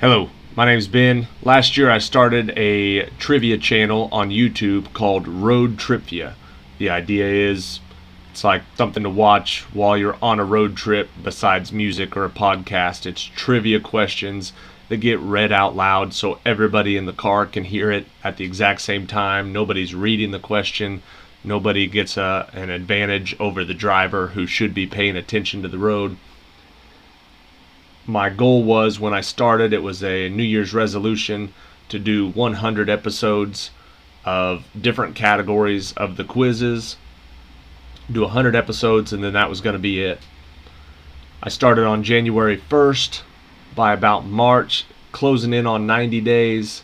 Hello, my name's Ben. Last year I started a trivia channel on YouTube called Tripvia. The idea is it's like something to watch while you're on a road trip besides music or a podcast. It's trivia questions that get read out loud so everybody in the car can hear it at the exact same time. Nobody's reading the question. Nobody gets an advantage over the driver who should be paying attention to the road. My goal was, when I started, it was a New Year's resolution to do 100 episodes of different categories of the quizzes, do 100 episodes, and then that was going to be it. I started on January 1st. By about March, closing in on 90 days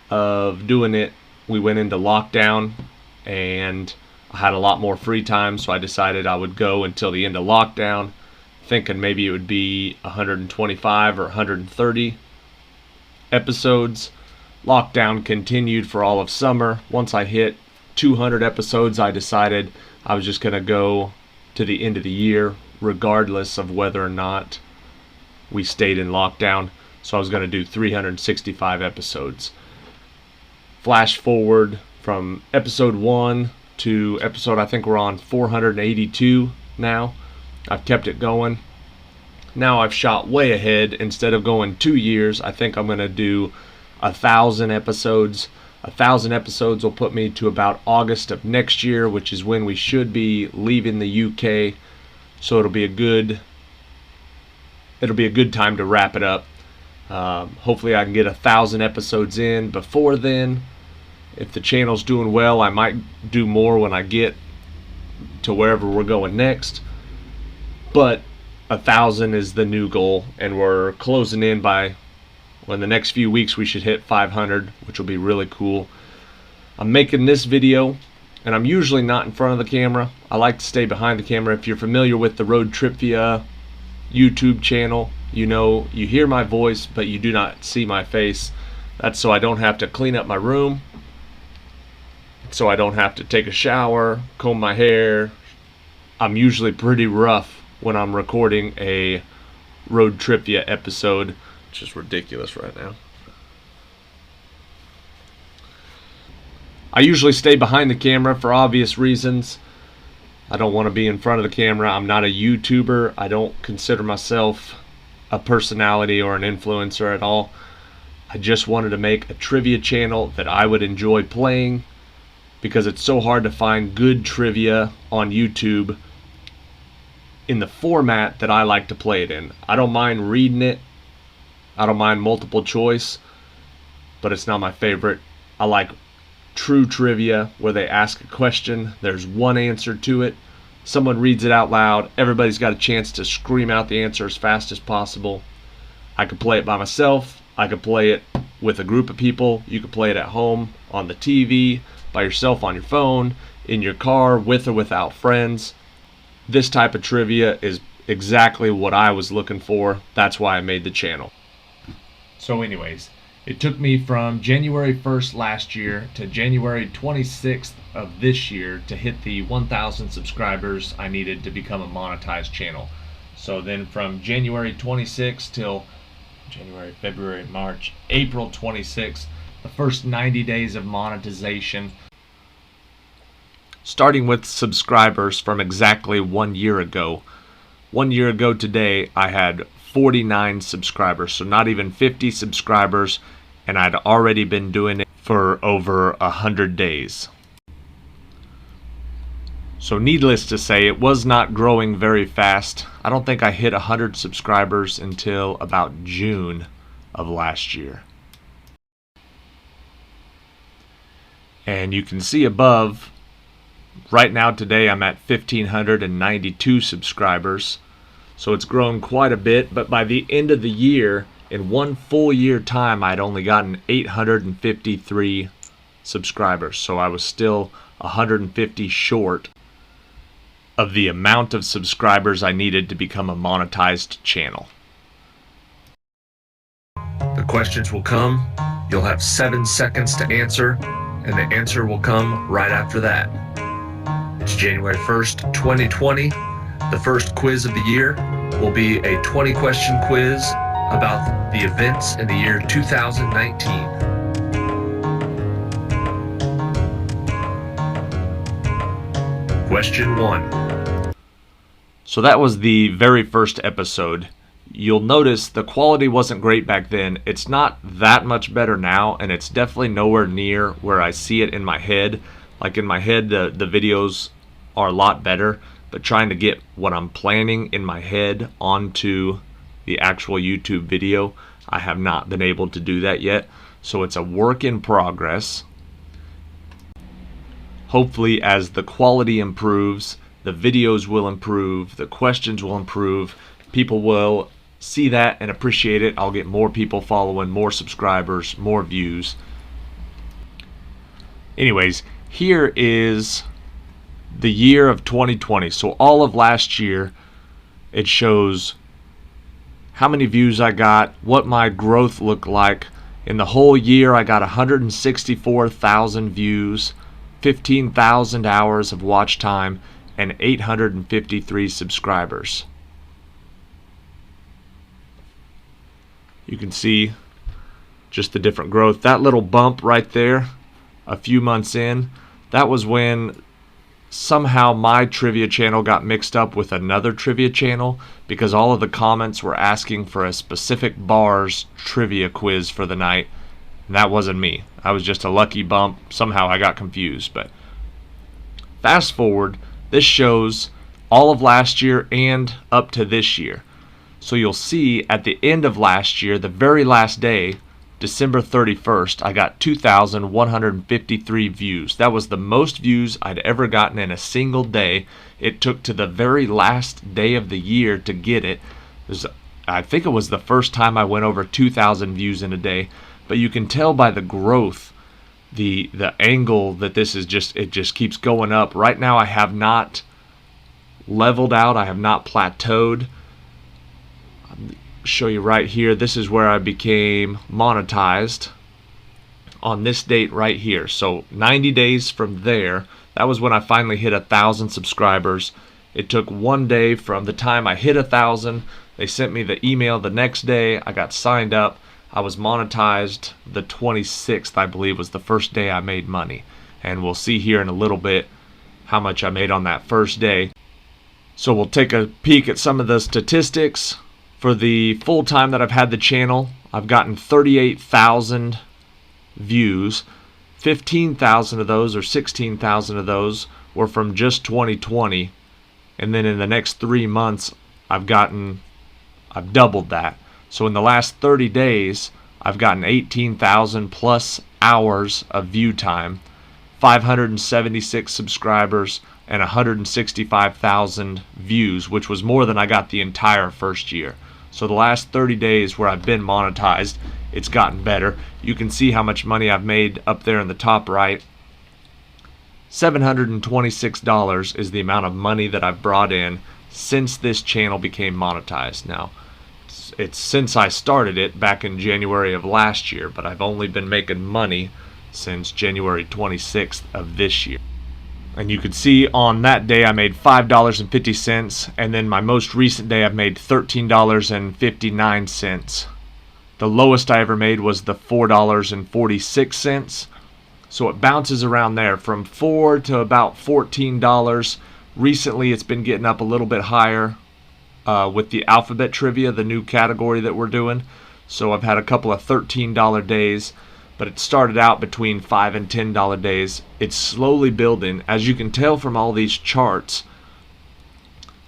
of doing it, we went into lockdown, and I had a lot more free time, so I decided I would go until the end of lockdown, thinking maybe it would be 125 or 130 episodes. Lockdown continued for all of summer. Once I hit 200 episodes, I decided I was just going to go to the end of the year, regardless of whether or not we stayed in lockdown. So I was going to do 365 episodes. Flash forward from episode 1 to episode, I think we're on 482 now. I've kept it going. Now I've shot way ahead. Instead of going 2 years, I think I'm going to do 1,000 episodes. 1,000 episodes will put me to about August of next year, which is when we should be leaving the UK. So it'll be a good time to wrap it up. Hopefully I can get 1,000 episodes in before then. If the channel's doing well, I might do more when I get to wherever we're going next. But 1,000 is the new goal, and we're closing in by, well, in the next few weeks we should hit 500, which will be really cool. I'm making this video, and I'm usually not in front of the camera. I like to stay behind the camera. If you're familiar with the Tripvia YouTube channel, you know you hear my voice, but you do not see my face. That's so I don't have to clean up my room, so I don't have to take a shower, comb my hair. I'm usually pretty rough when I'm recording a Tripvia episode, which is ridiculous right now. I usually stay behind the camera for obvious reasons. I don't want to be in front of the camera. I'm not a YouTuber. I don't consider myself a personality or an influencer at all. I just wanted to make a trivia channel that I would enjoy playing, because it's so hard to find good trivia on YouTube in the format that I like to play it in. I don't mind reading it. I don't mind multiple choice, but it's not my favorite. I like true trivia where they ask a question, there's one answer to it, someone reads it out loud, everybody's got a chance to scream out the answer as fast as possible. I could play it by myself, I could play it with a group of people, you could play it at home, on the TV, by yourself on your phone, in your car, with or without friends. This type of trivia is exactly what I was looking for. That's why I made the channel. So anyways, it took me from January 1st last year to January 26th of this year to hit the 1,000 subscribers I needed to become a monetized channel. So then from January 26th till January, February, March, April 26th, the first 90 days of monetization. Starting with subscribers from exactly 1 year ago. 1 year ago today, I had 49 subscribers, so not even 50 subscribers, and I'd already been doing it for over 100 days. So needless to say, it was not growing very fast. I don't think I hit 100 subscribers until about June of last year. And you can see above, right now today I'm at 1,592 subscribers. So it's grown quite a bit, but by the end of the year, in 1 full year time, I'd only gotten 853 subscribers. So I was still 150 short of the amount of subscribers I needed to become a monetized channel. The questions will come. You'll have 7 seconds to answer, and the answer will come right after that. It's January 1st, 2020. The first quiz of the year will be a 20-question quiz about the events in the year 2019. Question 1. So that was the very first episode. You'll notice the quality wasn't great back then. It's not that much better now, and it's definitely nowhere near where I see it in my head. Like in my head, the videos are a lot better, but trying to get what I'm planning in my head onto the actual YouTube video, I have not been able to do that yet. So it's a work in progress. Hopefully, as the quality improves, the videos will improve, the questions will improve, people will see that and appreciate it. I'll get more people following, more subscribers, more views. Anyways, here is the year of 2020. So all of last year, it shows how many views I got, what my growth looked like. In the whole year, I got 164,000 views, 15,000 hours of watch time, and 853 subscribers. You can see just the different growth. That little bump right there, a few months in, that was when somehow my trivia channel got mixed up with another trivia channel because all of the comments were asking for a specific bars trivia quiz for the night. And that wasn't me. I was just a lucky bump. Somehow I got confused. But fast forward, this shows all of last year and up to this year. So you'll see at the end of last year, the very last day, December 31st, I got 2,153 views. That was the most views I'd ever gotten in a single day. It took to the very last day of the year to get it. I think it was the first time I went over 2,000 views in a day. But you can tell by the growth, the angle that this is it just keeps going up. Right now I have not leveled out. I have not plateaued. Show you right here, this is where I became monetized on this date right here. So 90 days from there, that was when I finally hit 1,000 subscribers. It took one day from the time I hit 1,000. They sent me the email the next day. I got signed up. I was monetized the 26th, I believe, was the first day I made money. And we'll see here in a little bit how much I made on that first day. So we'll take a peek at some of the statistics. For the full time that I've had the channel, I've gotten 38,000 views. 15,000 of those, or 16,000 of those, were from just 2020. And then in the next 3 months, I've doubled that. So in the last 30 days, I've gotten 18,000 plus hours of view time, 576 subscribers, and 165,000 views, which was more than I got the entire first year. So the last 30 days where I've been monetized, it's gotten better. You can see how much money I've made up there in the top right. $726 is the amount of money that I've brought in since this channel became monetized. Now, it's since I started it back in January of last year, but I've only been making money since January 26th of this year. And you can see on that day I made $5.50, and then my most recent day I've made $13.59. The lowest I ever made was the $4.46. So it bounces around there from $4 to about $14. Recently it's been getting up a little bit higher with the alphabet trivia, the new category that we're doing. So I've had a couple of $13 days. But it started out between $5 and $10 days. It's slowly building. As you can tell from all these charts,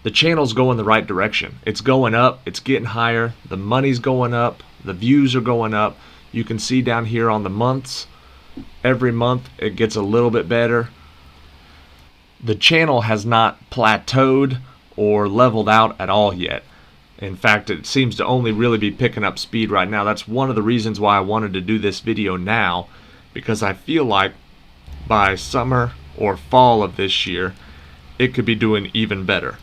the channel's going the right direction. It's going up, it's getting higher, the money's going up, the views are going up. You can see down here on the months, every month it gets a little bit better. The channel has not plateaued or leveled out at all yet. In fact, it seems to only really be picking up speed right now. That's one of the reasons why I wanted to do this video now, because I feel like by summer or fall of this year, it could be doing even better.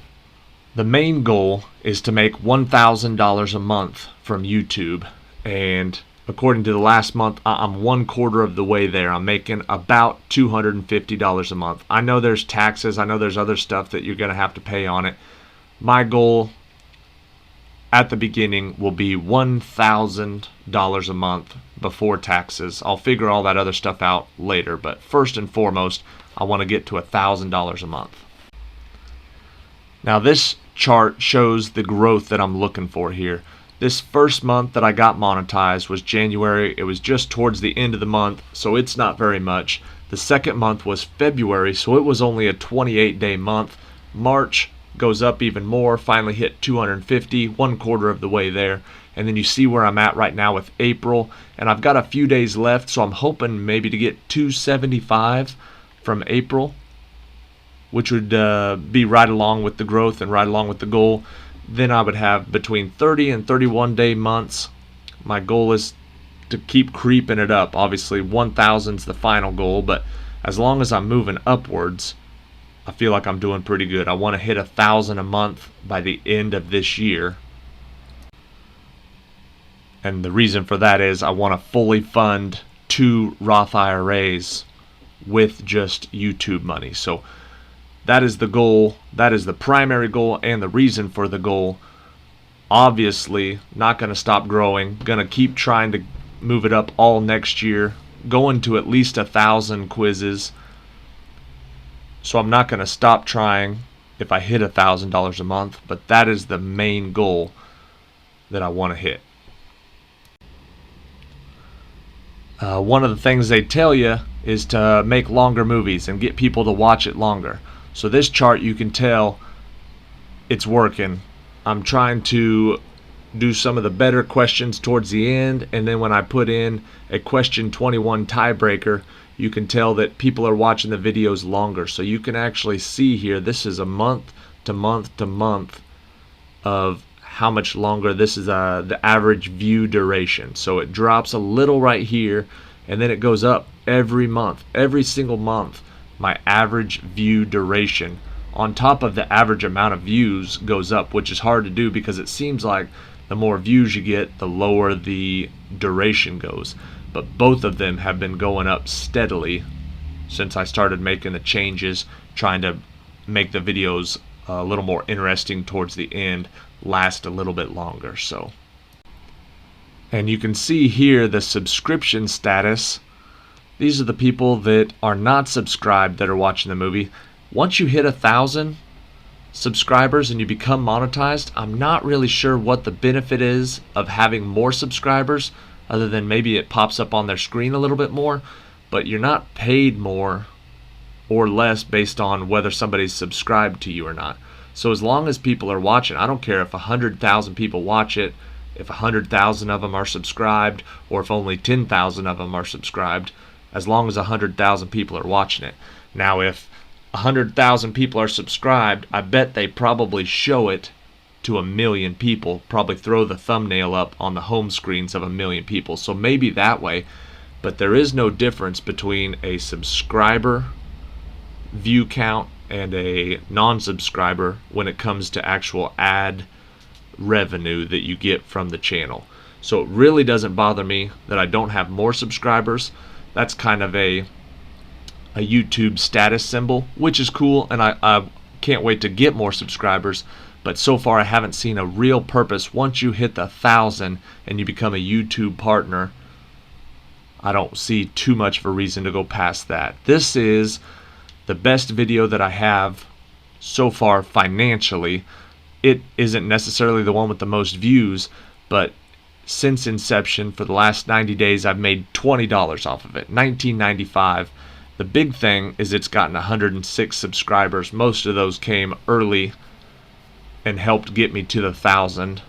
The main goal is to make $1,000 a month from YouTube, and according to the last month, I'm 1/4 of the way there. I'm making about $250 a month. I know there's taxes, I know there's other stuff that you're going to have to pay on it. My goal at the beginning will be $1,000 a month before taxes. I'll figure all that other stuff out later, but first and foremost, I want to get to $1,000 a month. Now this chart shows the growth that I'm looking for here. This first month that I got monetized was January. It was just towards the end of the month, so it's not very much. The second month was February, so it was only a 28-day month. March goes up even more, finally hit 250, 1/4 of the way there. And then you see where I'm at right now with April, and I've got a few days left, so I'm hoping maybe to get 275 from April, which would be right along with the growth and right along with the goal. Then I would have between 30 and 31 day months. My goal is to keep creeping it up. Obviously 1,000 is the final goal, but as long as I'm moving upwards, I feel like I'm doing pretty good. I want to hit 1,000 a month by the end of this year. And the reason for that is I want to fully fund 2 Roth IRAs with just YouTube money. So that is the goal. That is the primary goal and the reason for the goal. Obviously, not going to stop growing. Going to keep trying to move it up all next year. Going to at least 1,000 quizzes. So I'm not going to stop trying if I hit $1,000 a month. But that is the main goal that I want to hit. One of the things they tell you is to make longer movies and get people to watch it longer. So this chart, you can tell it's working. I'm trying to do some of the better questions towards the end, and then when I put in a question 21 tiebreaker, you can tell that people are watching the videos longer. So you can actually see here, this is a month to month to month of how much longer. This is the average view duration. So it drops a little right here, and then it goes up every month, every single month. My average view duration on top of the average amount of views goes up, which is hard to do because it seems like the more views you get, the lower the duration goes. But both of them have been going up steadily since I started making the changes, trying to make the videos a little more interesting towards the end, last a little bit longer. So, and you can see here the subscription status. These are the people that are not subscribed that are watching the movie. Once you hit 1,000 subscribers and you become monetized, I'm not really sure what the benefit is of having more subscribers, other than maybe it pops up on their screen a little bit more, but you're not paid more or less based on whether somebody's subscribed to you or not. So as long as people are watching, I don't care if 100,000 people watch it, if 100,000 of them are subscribed, or if only 10,000 of them are subscribed, as long as 100,000 people are watching it. Now if 100,000 people are subscribed, I bet they probably show it to 1 million people, probably throw the thumbnail up on the home screens of 1 million people. So maybe that way, but there is no difference between a subscriber view count and a non-subscriber when it comes to actual ad revenue that you get from the channel. So it really doesn't bother me that I don't have more subscribers. That's kind of a YouTube status symbol, which is cool, and I can't wait to get more subscribers. But so far I haven't seen a real purpose. Once you hit the 1,000 and you become a YouTube partner, I don't see too much of a reason to go past that. This is the best video that I have so far financially. It isn't necessarily the one with the most views, but since inception for the last 90 days I've made $20 off of it, $19.95. The big thing is it's gotten 106 subscribers. Most of those came early and helped get me to the 1,000.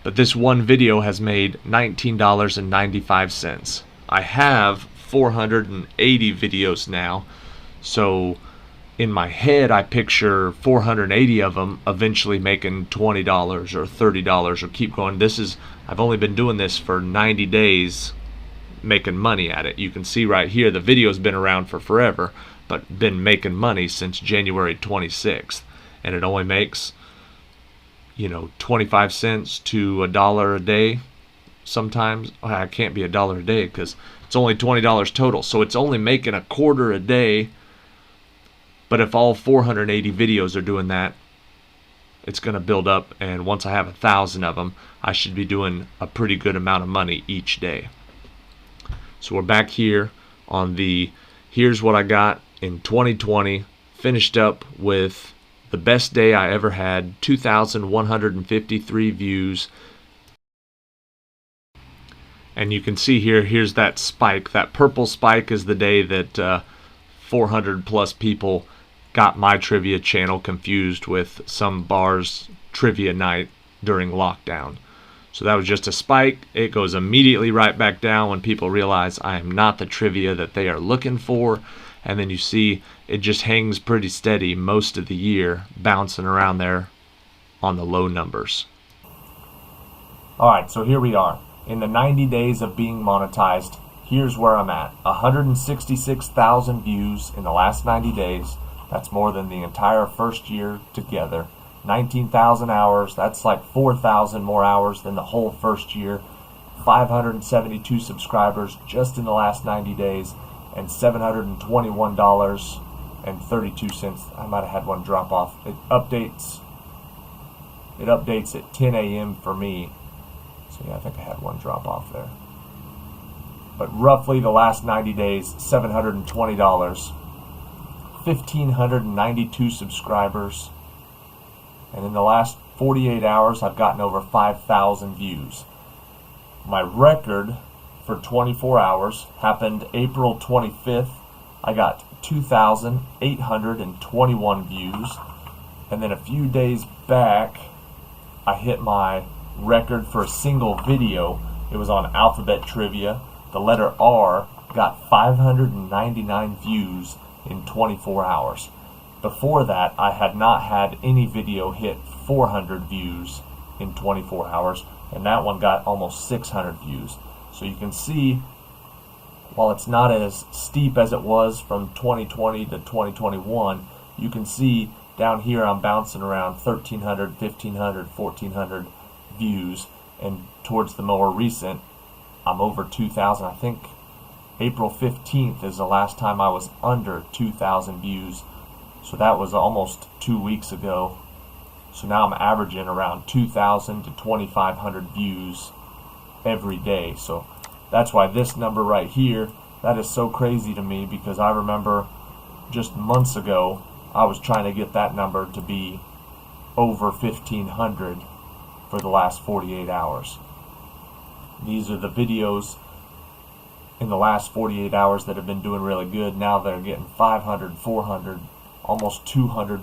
But this one video has made $19.95. I have 480 videos now, so in my head I picture 480 of them eventually making $20 or $30 or keep going. I've only been doing this for 90 days making money at it. You can see right here the video's been around for forever, but been making money since January 26th, and it only makes 25 cents to $1 a day. Sometimes it can't be $1 a day because it's only $20 total, so it's only making $0.25 a day. But if all 480 videos are doing that, it's going to build up, and once I have 1,000 of them, I should be doing a pretty good amount of money each day. So we're back here on the here's what I got in 2020, finished up with the best day I ever had, 2,153 views. And you can see here, here's that spike. That purple spike is the day that 400 plus people got my trivia channel confused with some bar's trivia night during lockdown. So that was just a spike. It goes immediately right back down when people realize I am not the trivia that they are looking for. And then you see it just hangs pretty steady most of the year, bouncing around there on the low numbers. Alright, so here we are. In the 90 days of being monetized, here's where I'm at. 166,000 views in the last 90 days. That's more than the entire first year together. 19,000 hours, that's like 4,000 more hours than the whole first year. 572 subscribers just in the last 90 days, and $721.32. I might have had one drop off. It updates at 10 a.m. for me. So yeah, I think I had one drop off there. But roughly the last 90 days, $720. 1,592 subscribers. And in the last 48 hours, I've gotten over 5,000 views. My record for 24 hours happened April 25th. I got 2,821 views. And then a few days back, I hit my record for a single video. It was on Alphabet Trivia. The letter R got 599 views in 24 hours. Before that, I had not had any video hit 400 views in 24 hours, and that one got almost 600 views. So you can see, while it's not as steep as it was from 2020 to 2021, you can see down here I'm bouncing around 1,300, 1,500, 1,400 views, and towards the more recent, I'm over 2,000. I think April 15th is the last time I was under 2,000 views. So that was almost 2 weeks ago. So now I'm averaging around 2,000 to 2,500 views every day. So that's why this number right here, that is so crazy to me, because I remember just months ago I was trying to get that number to be over 1,500 for the last 48 hours. These are the videos in the last 48 hours that have been doing really good. Now they're getting 500, 400, almost 200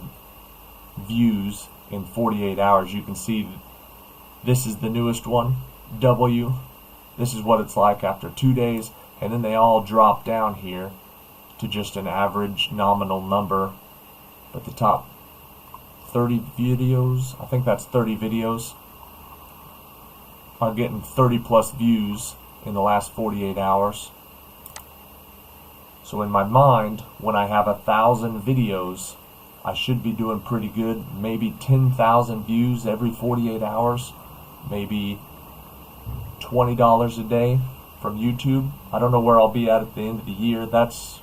views in 48 hours. You can see this is the newest one, W. This is what it's like after 2 days, and then they all drop down here to just an average nominal number. But the top 30 videos, I think that's 30 videos, are getting 30 plus views in the last 48 hours. So in my mind, when I have 1,000 videos, I should be doing pretty good. Maybe 10,000 views every 48 hours. Maybe $20 a day from YouTube. I don't know where I'll be at the end of the year. That's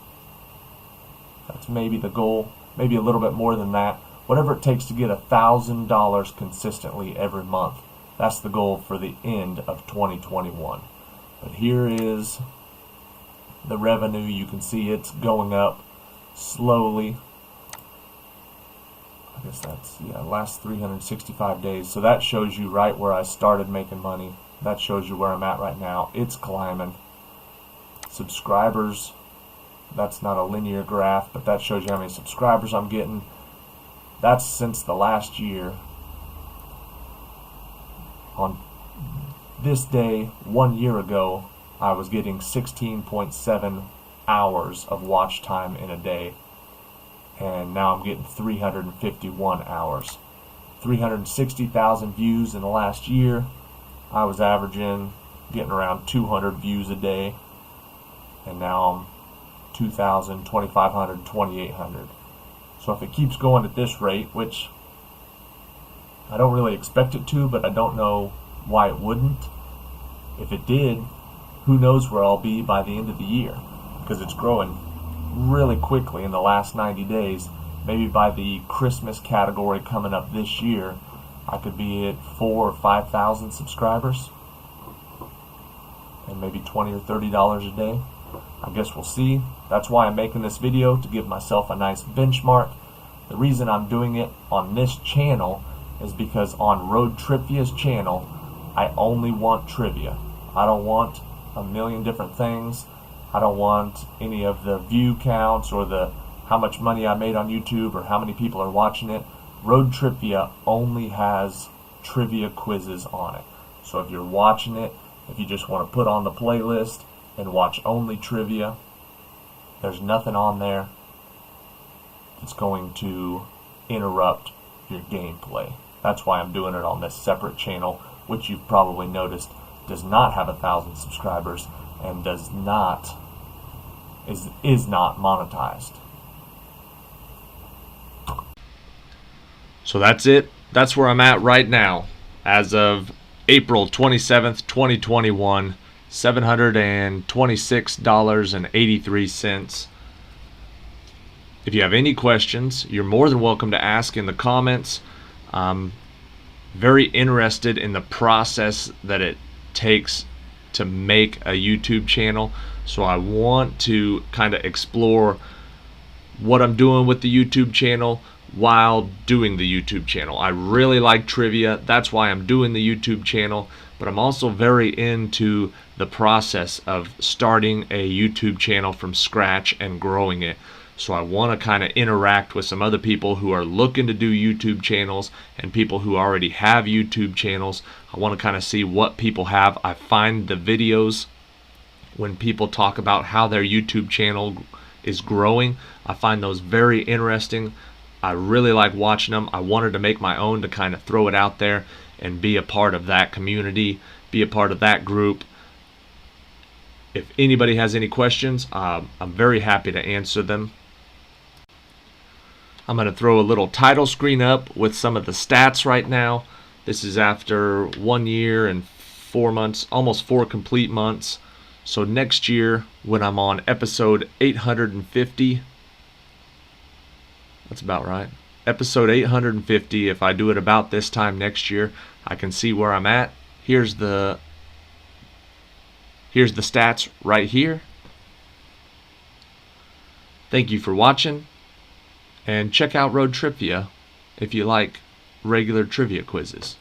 maybe the goal. Maybe a little bit more than that. Whatever it takes to get $1,000 consistently every month. That's the goal for the end of 2021. But here is the revenue. You can see it's going up slowly. I guess that's, last 365 days. So that shows you right where I started making money. That shows you where I'm at right now. It's climbing. Subscribers, that's not a linear graph, but that shows you how many subscribers I'm getting. That's since the last year. On this day, 1 year ago, I was getting 16.7 hours of watch time in a day. And now I'm getting 351 hours. 360,000 views in the last year. I was averaging, getting around 200 views a day. And now I'm 2,000, 2,500, 2,800. So if it keeps going at this rate, which I don't really expect it to, but I don't know why it wouldn't. If it did, who knows where I'll be by the end of the year, because it's growing really quickly in the last 90 days. Maybe by the Christmas category coming up this year, I could be at 4,000 or 5,000 subscribers and maybe $20 or $30 a day. I guess we'll see. That's why I'm making this video, to give myself a nice benchmark. The reason I'm doing it on this channel is because on Road Tripvia's channel, I only want trivia. I don't want a million different things. I don't want any of the view counts or the how much money I made on YouTube or how many people are watching it. Road Tripvia only has trivia quizzes on it. So if you're watching it, if you just want to put on the playlist and watch only trivia, there's nothing on there that's going to interrupt your gameplay. That's why I'm doing it on this separate channel, which you've probably noticed does not have 1,000 subscribers and is not monetized. So that's it. That's where I'm at right now. As of April 27th, 2021, $726.83. If you have any questions, you're more than welcome to ask in the comments. I'm very interested in the process that it takes to make a YouTube channel. So I want to kind of explore what I'm doing with the YouTube channel while doing the YouTube channel. I really like trivia. That's why I'm doing the YouTube channel. But I'm also very into the process of starting a YouTube channel from scratch and growing it. So I want to kind of interact with some other people who are looking to do YouTube channels and people who already have YouTube channels. I want to kind of see what people have. I find the videos when people talk about how their YouTube channel is growing, I find those very interesting. I really like watching them. I wanted to make my own to kind of throw it out there and be a part of that community, be a part of that group. If anybody has any questions, I'm very happy to answer them. I'm going to throw a little title screen up with some of the stats right now. This is after 1 year and 4 months, almost 4 complete months. So next year, when I'm on episode 850, that's about right. Episode 850, if I do it about this time next year, I can see where I'm at. Here's the stats right here. Thank you for watching. And check out Road Tripvia if you like regular trivia quizzes.